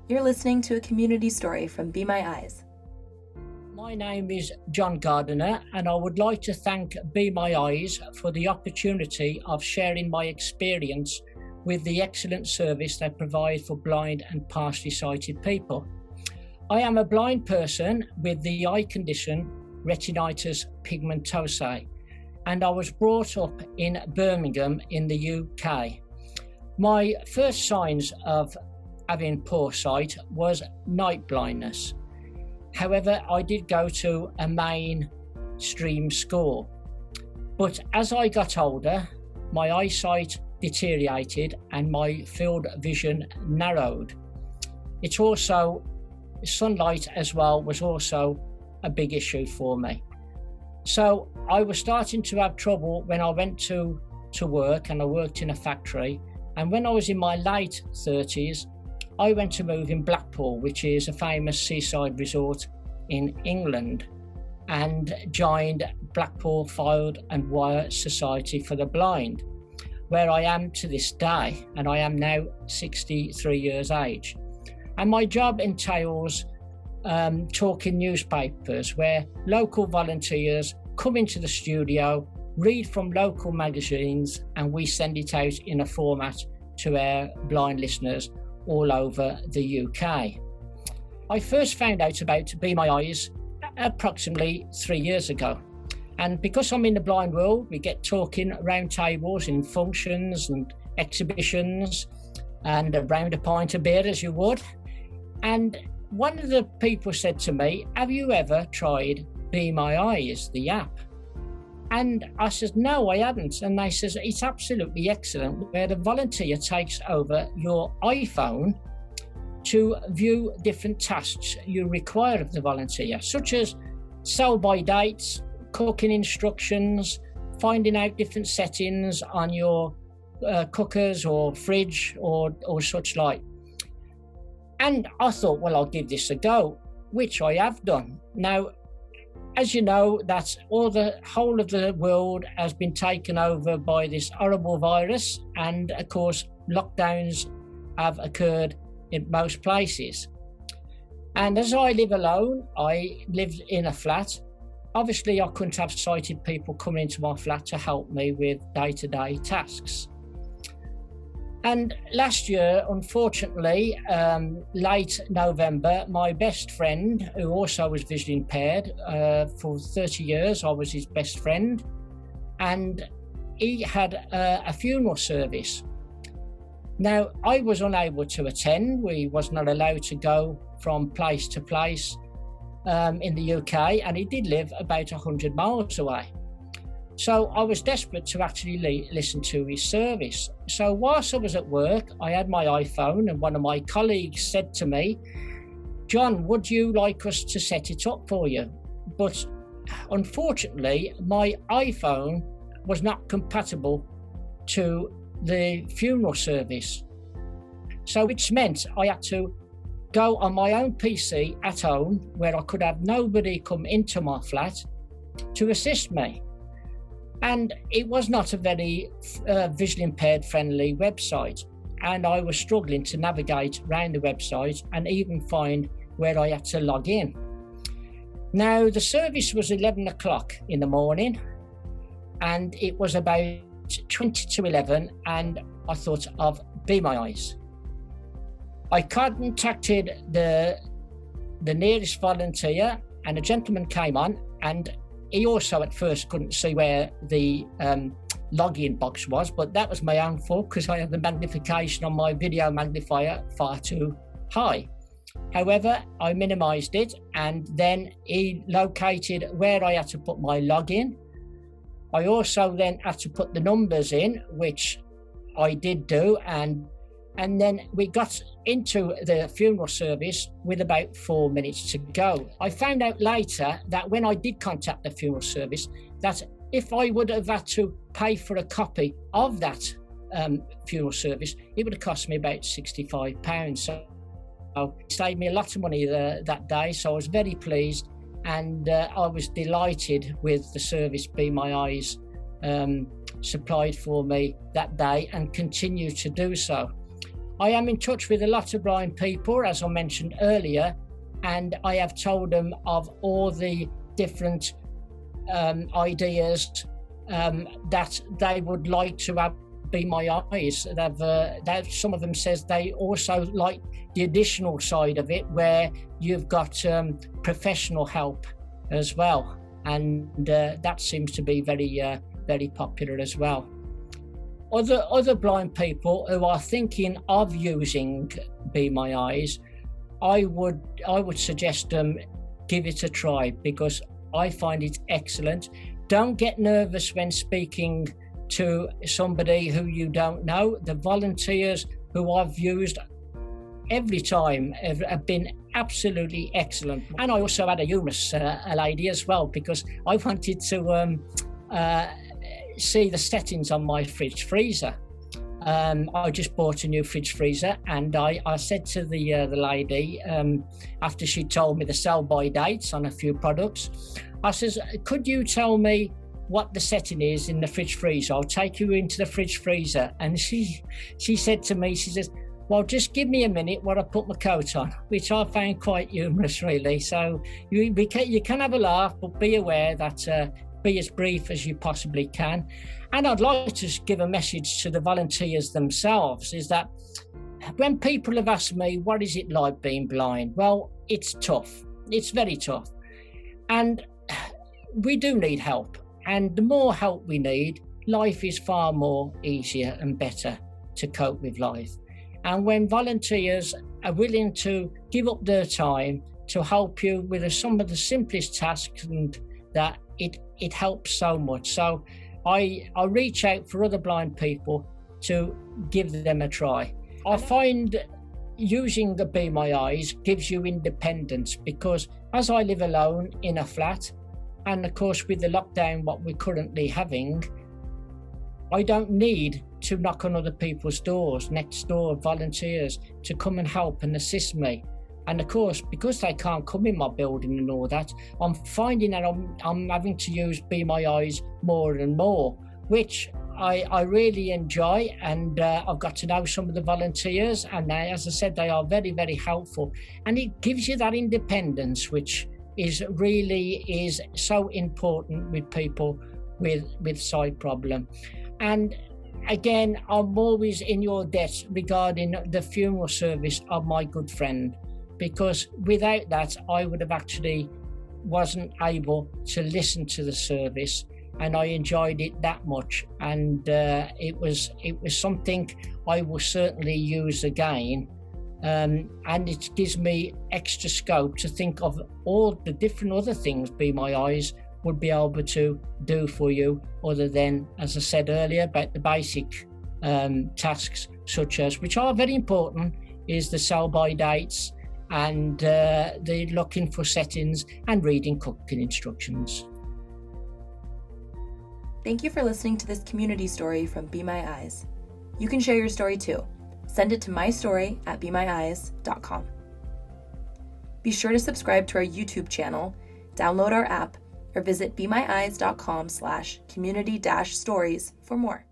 You're listening to a community story from Be My Eyes. My name is John Gardiner, and I would like to thank Be My Eyes for the opportunity of sharing my experience with the excellent service they provide for blind and partially sighted people. I am a blind person with the eye condition retinitis pigmentosa, and I was brought up in Birmingham in the UK. My first signs of having poor sight was night blindness. However, I did go to a mainstream school. But as I got older, my eyesight deteriorated and my field of vision narrowed. It's also, sunlight as well was also a big issue for me. So I was starting to have trouble when I went to work, and I worked in a factory. And when I was in my late 30s, I went to move in Blackpool, which is a famous seaside resort in England, and joined Blackpool Field and Wire Society for the Blind, where I am to this day, and I am now 63 years age. And my job entails talking newspapers, where local volunteers come into the studio, read from local magazines, and we send it out in a format to our blind listeners all over the UK. I first found out about Be My Eyes approximately 3 years ago. And because I'm in the blind world, we get talking round tables in functions and exhibitions and around a pint of beer, as you would. And one of the people said to me, "Have you ever tried Be My Eyes, the app?" And I said, "No, I haven't." And they says, "It's absolutely excellent, where the volunteer takes over your iPhone to view different tasks you require of the volunteer, such as sell-by dates, cooking instructions, finding out different settings on your cookers or fridge or such like." And I thought, well, I'll give this a go, which I have done. Now, as you know, that the whole of the world has been taken over by this horrible virus, and of course lockdowns have occurred in most places. And as I live alone, I live in a flat. Obviously I couldn't have sighted people coming into my flat to help me with day-to-day tasks. And last year, unfortunately, late November, my best friend, who also was visually impaired, for 30 years, I was his best friend, and he had a funeral service. Now, I was unable to attend. We was not allowed to go from place to place in the UK, and he did live about 100 miles away. So I was desperate to actually listen to his service. So whilst I was at work, I had my iPhone, and one of my colleagues said to me, "John, would you like us to set it up for you?" But unfortunately, my iPhone was not compatible to the funeral service. So which meant I had to go on my own PC at home, where I could have nobody come into my flat to assist me. And it was not a very visually impaired friendly website. And I was struggling to navigate around the website and even find where I had to log in. Now, the service was 11 o'clock in the morning, and it was about 20 to 11, and I thought of Be My Eyes. I contacted the nearest volunteer, and a gentleman came on, and he also at first couldn't see where the login box was, but that was my own fault because I had the magnification on my video magnifier far too high. However, I minimized it, and then he located where I had to put my login. I also then had to put the numbers in, which I did do, and then we got into the funeral service with about 4 minutes to go. I found out later that when I did contact the funeral service, that if I would have had to pay for a copy of that funeral service, it would have cost me about £65. So it saved me a lot of money that day, so I was very pleased, and I was delighted with the service Be My Eyes supplied for me that day, and continue to do so. I am in touch with a lot of blind people, as I mentioned earlier, and I have told them of all the different ideas that they would like to have Be My Eyes. Some of them says they also like the additional side of it, where you've got professional help as well, and that seems to be very popular as well. Other blind people who are thinking of using Be My Eyes, I would suggest them give it a try, because I find it excellent. Don't get nervous when speaking to somebody who you don't know. The volunteers who I've used every time have been absolutely excellent. And I also had a humorous lady as well, because I wanted to see the settings on my fridge freezer. I just bought a new fridge freezer, and I said to the lady, after she told me the sell-by dates on a few products, I says, could you tell me what the setting is in the fridge freezer? I'll take you into the fridge freezer. And she said to me, she says, well, just give me a minute while I put my coat on, which I found quite humorous, really. So you can have a laugh, but be aware that be as brief as you possibly can. And I'd like to give a message to the volunteers themselves, is that when people have asked me, what is it like being blind? Well, it's tough. It's very tough. And we do need help. And the more help we need, life is far more easier and better to cope with life. And when volunteers are willing to give up their time to help you with some of the simplest tasks, and that it helps so much. So I reach out for other blind people to give them a try. I find using the Be My Eyes gives you independence, because as I live alone in a flat, and of course with the lockdown what we're currently having, I don't need to knock on other people's doors, next door volunteers to come and help and assist me. And of course, because they can't come in my building and all that, I'm finding that I'm having to use Be My Eyes more and more, which I really enjoy. And I've got to know some of the volunteers, and as I said, they are very, very helpful. And it gives you that independence, which is so important with people with sight problem. And again, I'm always in your debt regarding the funeral service of my good friend, because without that, I would have actually wasn't able to listen to the service, and I enjoyed it that much. And it was something I will certainly use again. And it gives me extra scope to think of all the different other things Be My Eyes would be able to do for you, other than, as I said earlier, about the basic tasks, such as, which are very important, is the sell-by dates and the looking for settings and reading cooking instructions. Thank you for listening to this community story from Be My Eyes. You can share your story too. Send it to mystory@bemyeyes.com. Be sure to subscribe to our YouTube channel, download our app, or visit bemyeyes.com/community-stories for more.